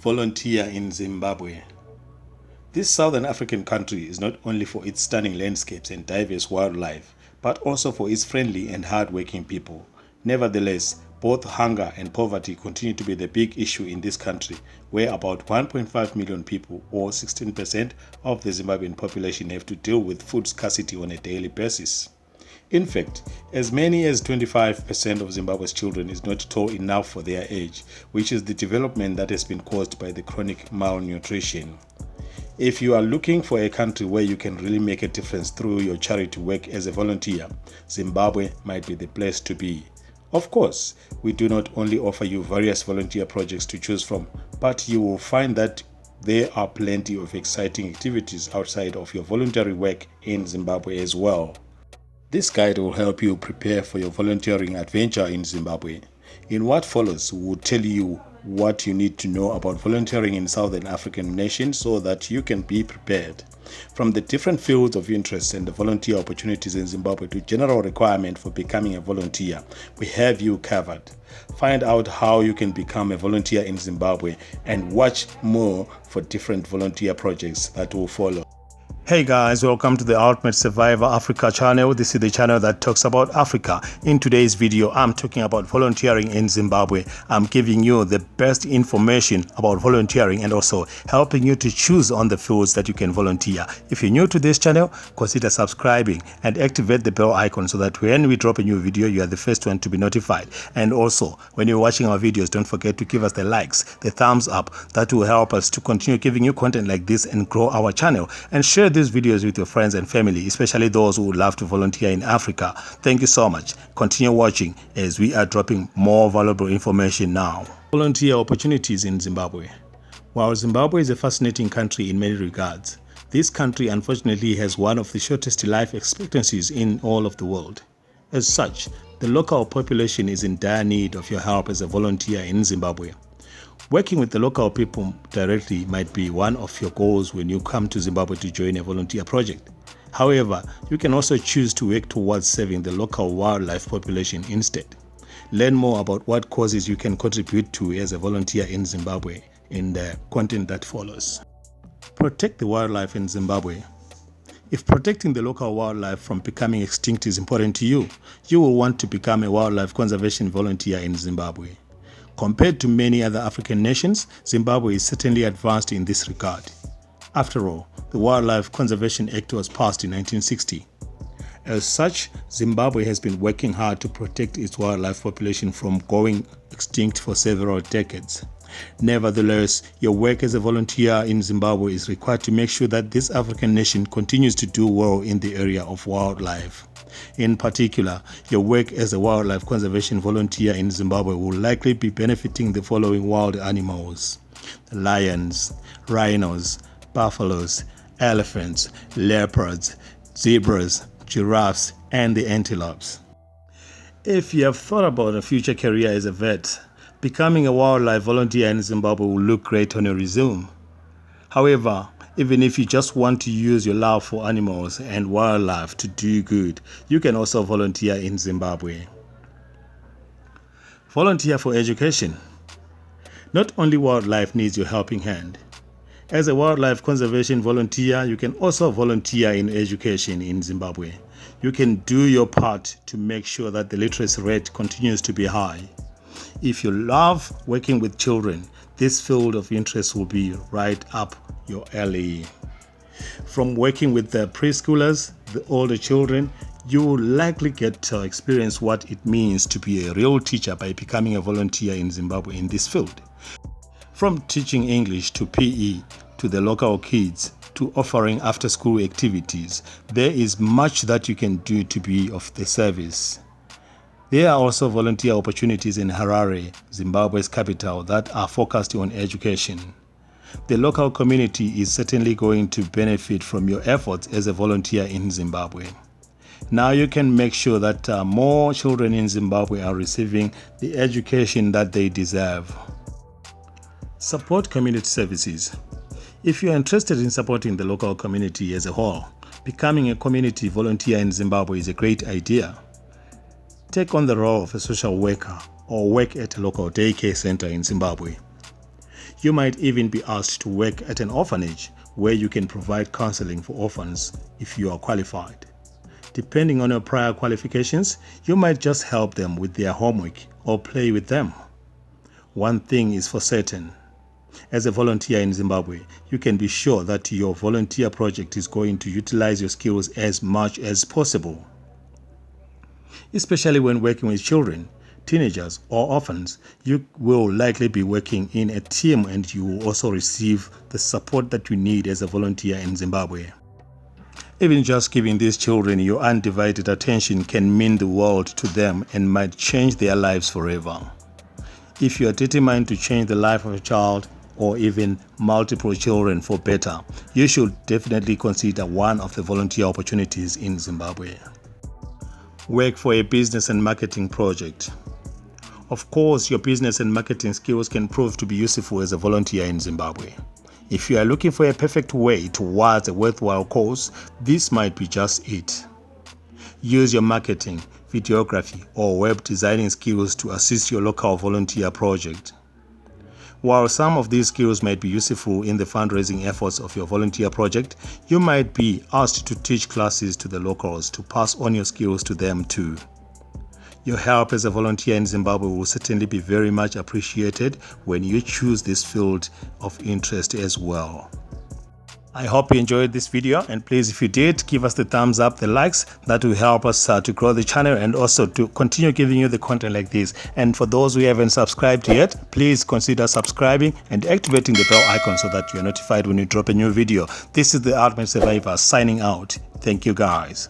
Volunteer in Zimbabwe. This southern African country is not only for its stunning landscapes and diverse wildlife, but also for its friendly and hard-working people. Nevertheless, both hunger and poverty continue to be the big issue in this country, where about 1.5 million people, or 16% of the Zimbabwean population, have to deal with food scarcity on a daily basis. In fact, as many as 25% of Zimbabwe's children is not tall enough for their age, which is the development that has been caused by the chronic malnutrition. If you are looking for a country where you can really make a difference through your charity work as a volunteer, Zimbabwe might be the place to be. Of course, we do not only offer you various volunteer projects to choose from, but you will find that there are plenty of exciting activities outside of your voluntary work in Zimbabwe as well. This guide will help you prepare for your volunteering adventure in Zimbabwe. In what follows, we will tell you what you need to know about volunteering in Southern African nations so that you can be prepared. From the different fields of interest and the volunteer opportunities in Zimbabwe to general requirement for becoming a volunteer, we have you covered. Find out how you can become a volunteer in Zimbabwe and watch more for different volunteer projects that will follow. Hey guys, welcome to the Ultimate Survivor Africa channel. This is the channel that talks about Africa. In today's video, I'm talking about volunteering in Zimbabwe. I'm giving you the best information about volunteering and also helping you to choose on the fields that you can volunteer. If you're new to this channel, consider subscribing and activate the bell icon so that when we drop a new video, you are the first one to be notified. And also, when you're watching our videos, don't forget to give us the likes, the thumbs up. That will help us to continue giving you content like this and grow our channel. And share these videos with your friends and family, especially those who would love to volunteer in Africa. Thank you so much. Continue watching as we are dropping more valuable information now. Volunteer opportunities in Zimbabwe. While Zimbabwe is a fascinating country in many regards, this country unfortunately has one of the shortest life expectancies in all of the world. As such, the local population is in dire need of your help as a volunteer in Zimbabwe. Working with the local people directly might be one of your goals when you come to Zimbabwe to join a volunteer project. However, you can also choose to work towards saving the local wildlife population instead. Learn more about what causes you can contribute to as a volunteer in Zimbabwe in the content that follows. Protect the wildlife in Zimbabwe. If protecting the local wildlife from becoming extinct is important to you, you will want to become a wildlife conservation volunteer in Zimbabwe. Compared to many other African nations, Zimbabwe is certainly advanced in this regard. After all, the Wildlife Conservation Act was passed in 1960. As such, Zimbabwe has been working hard to protect its wildlife population from going extinct for several decades. Nevertheless, your work as a volunteer in Zimbabwe is required to make sure that this African nation continues to do well in the area of wildlife. In particular, your work as a wildlife conservation volunteer in Zimbabwe will likely be benefiting the following wild animals: lions, rhinos, buffaloes, elephants, leopards, zebras, giraffes, and the antelopes. If you have thought about a future career as a vet, becoming a wildlife volunteer in Zimbabwe will look great on your resume. However, even if you just want to use your love for animals and wildlife to do good, you can also volunteer in Zimbabwe. Volunteer for education. Not only wildlife needs your helping hand. As a wildlife conservation volunteer, you can also volunteer in education in Zimbabwe. You can do your part to make sure that the literacy rate continues to be high. If you love working with children, this field of interest will be right up your alley. From working with the preschoolers, the older children, you will likely get to experience what it means to be a real teacher by becoming a volunteer in Zimbabwe in this field. From teaching English to PE to the local kids to offering after-school activities, there is much that you can do to be of the service. There are also volunteer opportunities in Harare, Zimbabwe's capital, that are focused on education. The local community is certainly going to benefit from your efforts as a volunteer in Zimbabwe. Now you can make sure that more children in Zimbabwe are receiving the education that they deserve. Support community services. If you are interested in supporting the local community as a whole, becoming a community volunteer in Zimbabwe is a great idea. Take on the role of a social worker or work at a local daycare center in Zimbabwe. You might even be asked to work at an orphanage where you can provide counseling for orphans if you are qualified. Depending on your prior qualifications, you might just help them with their homework or play with them. One thing is for certain. As a volunteer in Zimbabwe, you can be sure that your volunteer project is going to utilize your skills as much as possible. Especially when working with children, teenagers, or orphans, you will likely be working in a team and you will also receive the support that you need as a volunteer in Zimbabwe. Even just giving these children your undivided attention can mean the world to them and might change their lives forever. If you are determined to change the life of a child or even multiple children for better, you should definitely consider one of the volunteer opportunities in Zimbabwe. Work for a business and marketing project. Of course, your business and marketing skills can prove to be useful as a volunteer in Zimbabwe. If you are looking for a perfect way towards a worthwhile cause, this might be just it. Use your marketing, videography, or web designing skills to assist your local volunteer project. While some of these skills might be useful in the fundraising efforts of your volunteer project, you might be asked to teach classes to the locals to pass on your skills to them too. Your help as a volunteer in Zimbabwe will certainly be very much appreciated when you choose this field of interest as well. I hope you enjoyed this video, and please, if you did, give us the thumbs up, the likes. That will help us to grow the channel and also to continue giving you the content like this. And for those who haven't subscribed yet, please consider subscribing and activating the bell icon so that you are notified when we drop a new video. This is the Ultimate Survivor signing out. Thank you guys.